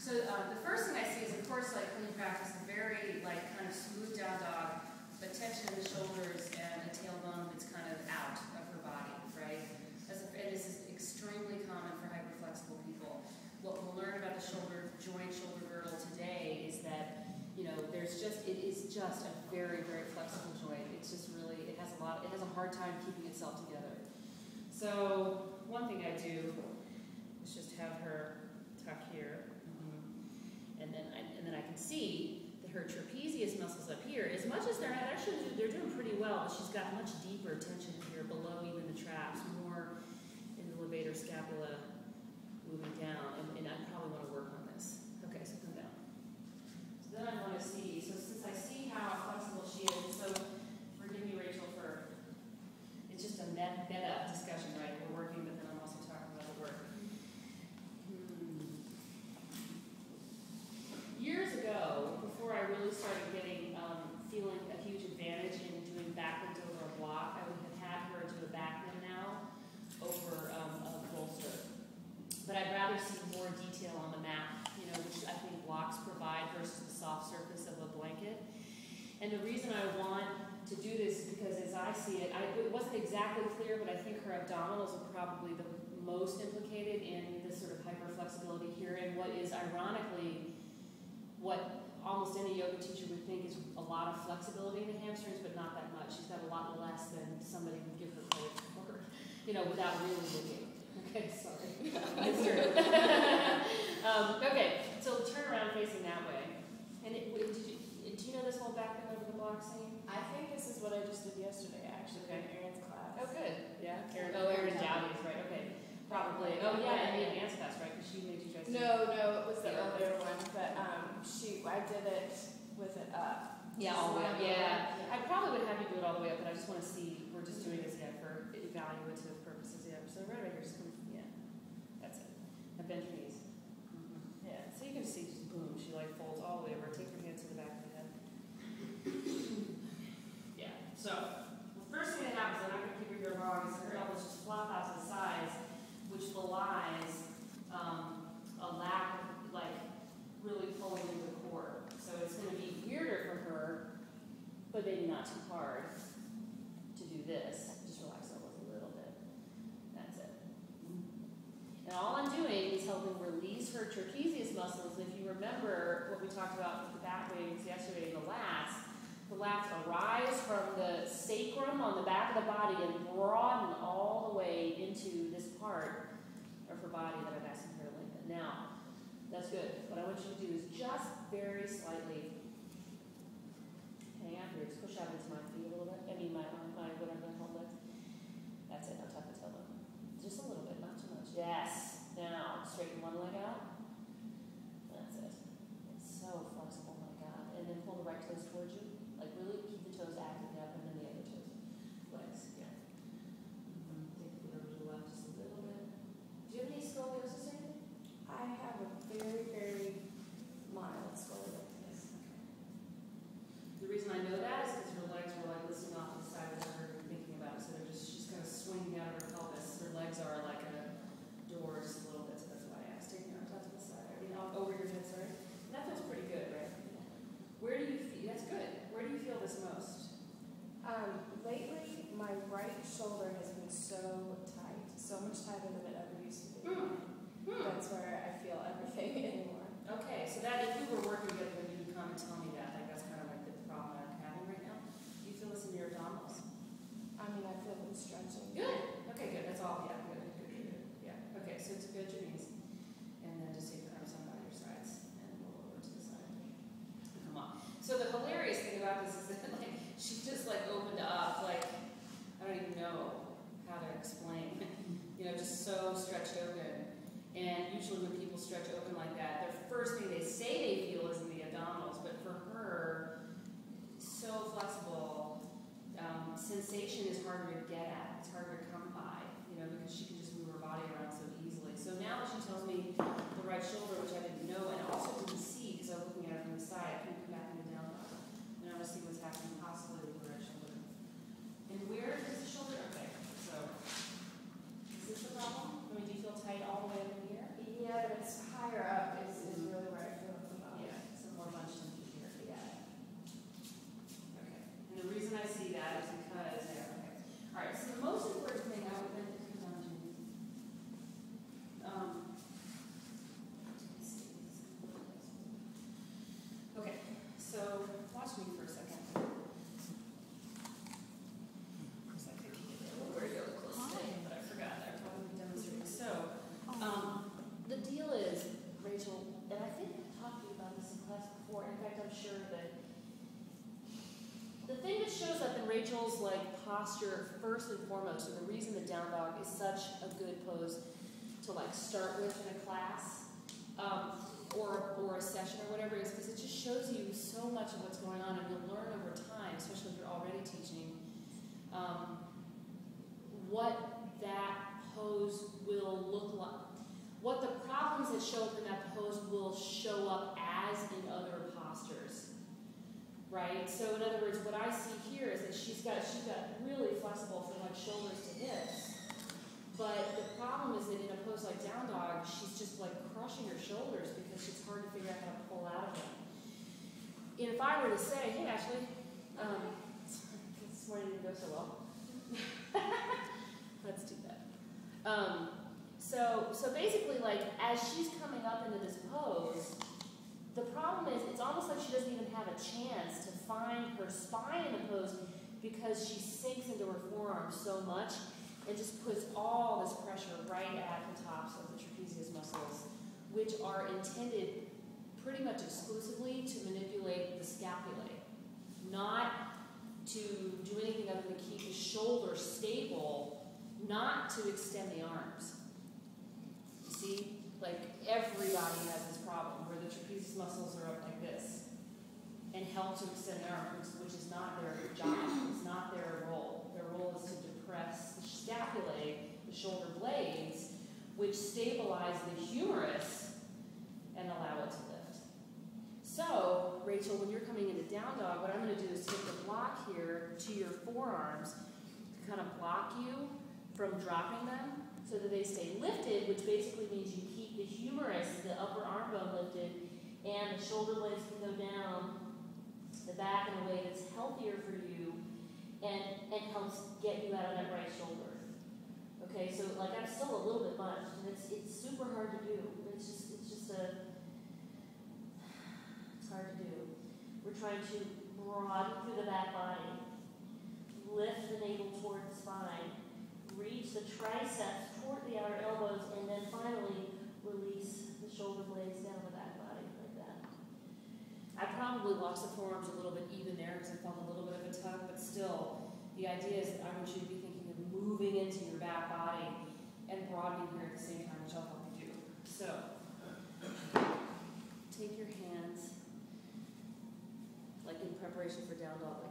So the first thing I see is, of course, like when you practice a very like kind of smooth down dog, but tension in the shoulders and a tailbone that's kind of out of her body, right? And this is extremely common for hyperflexible people. What we'll learn about the shoulder joint, shoulder girdle today is that, you know, it is just a very, very flexible joint. It's just really, it has a hard time keeping itself together. So one thing I do is just have her tuck here, and then I can see that her trapezius muscles up here, as much as they're doing pretty well, but she's got much deeper tension here below even the traps, more in the levator scapula moving down, and I probably want to work on this. Okay, so come down. So then I want to see, so since I see how flexible she is, so forgive me, Rachel, for, it's just a meta discussion, right? We're working, but then I'm also talking about the work. Years ago, before I really started feeling a huge advantage in doing backbends over a block, I would have had her do a backbend now over a bolster. But I'd rather see more detail on the mat, you know, which I think blocks provide versus the soft surface of a blanket. And the reason I want to do this is because as I see it, it wasn't exactly clear, but I think her abdominals are probably the most implicated in this sort of hyperflexibility here, and what is ironically what almost any yoga teacher would think is a lot of flexibility in the hamstrings, but not that much. She's got a lot less than somebody would give her credit for, you know, without really looking. Okay, sorry. That's true. Okay, so turn around facing that way. And do you know this whole back bend over the block scene? I think this is what I just did yesterday, actually, in Erin's class. Oh, good. Yeah? Erin Dowdy's, right, okay. Probably. Oh, yeah, in the advanced class, right? Because she made you guys do No, it was the older one, but I did it with it up. Yeah, all the way up. Yeah. I probably would have you do it all the way up, but I just want to see, we're just doing this, for evaluative purposes, So right over here, just come, that's it. Now bend your knees. Yeah, so you can see, just boom, she like folds all the way over. Take your hands to the back of the head. Yeah, so the first thing that happens, I'm not going to keep her here long, is her elbows just flop out to the sides, which belies a lack of, really pulling into the core. So it's going to be weirder for her, but maybe not too hard to do this. Just relax her elbows a little bit. That's it. And all I'm doing is helping release her trapezius muscles. If you remember what we talked about with the back wings yesterday in the lats arise from the sacrum on the back of the body and broaden all the way into this part of her body that I'm asking her to lengthen. Now, that's good. What I want you to do is just very slightly hang out here. Just push out into my feet a little bit. my what I'm going to hold with. That's it. Now tuck the tailbone. Just a little bit, not too much. Yes. Now, straighten one leg out. That's it. It's so flexible, my God. And then pull the right toes towards you. Like really keep the toes active up and then the other toes. Legs, yeah. Take the foot over to the left just a little bit. Do you have any scoliosis or anything? I have a very, very mild scoliosis. Okay. The reason I know that is because her legs were like listening off to the side without her thinking about it. So she's kind of swinging out of her pelvis. Her legs are like a door just a little bit, so that's why I asked. Take your arms out to the side. Over your head, sorry. And that feels pretty good, right? Where do you feel? That's good. Where do you feel this most? Lately, my right shoulder has been so tight, so much tighter than it ever used to be. That's where I feel everything anymore. Okay, so that if you were working with it, you would come and tell me that. Like that's kind of like the problem I'm having right now. Do you feel this in your abdominals? I mean, I feel them stretching. Good. Okay, good. That's all. Yeah, good. Yeah. Okay, so it's good your knees, and then just take your arms on by your sides and roll over to the side. Come on. So the hilarious thing about this is that she just opened up I don't even know how to explain. Just so stretched open. And usually when people stretch open like that, the first thing they say they feel is in the abdominals. But for her, so flexible, sensation is harder to get at. It's harder to come by, because she can just move her body around so easily. So now that she tells me the right shoulder, which I didn't know and also didn't see because I was looking at it from the side, I can come back into down dog. And I want to see what's happening possibly with the right shoulder. And where is the shoulder? Okay, so is this the problem? Do you feel tight all the way up in here? Yeah, but it's higher up is really where I watch me for a second. Because I could get a little very close today, but I forgot. I probably demonstrated. So, the deal is, Rachel, and I think I've talked to you about this in class before. In fact, I'm sure that the thing that shows up in Rachel's posture first and foremost, and the reason the down dog is such a good pose to start with in a class, or a session or whatever, is because it just shows you so much of what's going on, and you'll learn over time, especially if you're already teaching, what that pose will look like, what the problems that show up in that pose will show up as in other postures. Right? So in other words, what I see here is that she's got really flexible from shoulders to hips. But the problem is that in a pose like down dog, she's just crushing her shoulders because it's hard to figure out how to pull out of them. And if I were to say, hey Ashley, this morning didn't go so well. Let's do that. So basically, as she's coming up into this pose, the problem is, it's almost like she doesn't even have a chance to find her spine in the pose because she sinks into her forearms so much and just puts all this pressure right at the tops of the trapezius muscles, which are intended pretty much exclusively to manipulate the scapulae, not to do anything other than keep the shoulder stable, not to extend the arms. You see? Everybody has this problem where the trapezius muscles are up like this and help to extend the arms, which is not their job. It's not their role. Their role is to depress the scapulae, the shoulder blades, which stabilize the humerus and allow it to lift. So, Rachel, when you're coming into down dog, what I'm going to do is take the block here to your forearms to kind of block you from dropping them so that they stay lifted, which basically means you keep the humerus, the upper arm bone lifted, and the shoulder blades can go down the back in a way that's healthier for you and helps get you out of that right shoulder. Okay, so I'm still a little bit bunched, and it's super hard to do. It's hard to do. We're trying to broaden through the back body, lift the navel toward the spine, reach the triceps toward the outer elbows, and then finally release the shoulder blades down the back body like that. I probably lost the forearms a little bit even there because I felt a little bit of a tug, but still, the idea is that I want you to be thinking of moving into your back body and broadening here at the same time, which I'll help you do. So, take your hands, in preparation for down dog,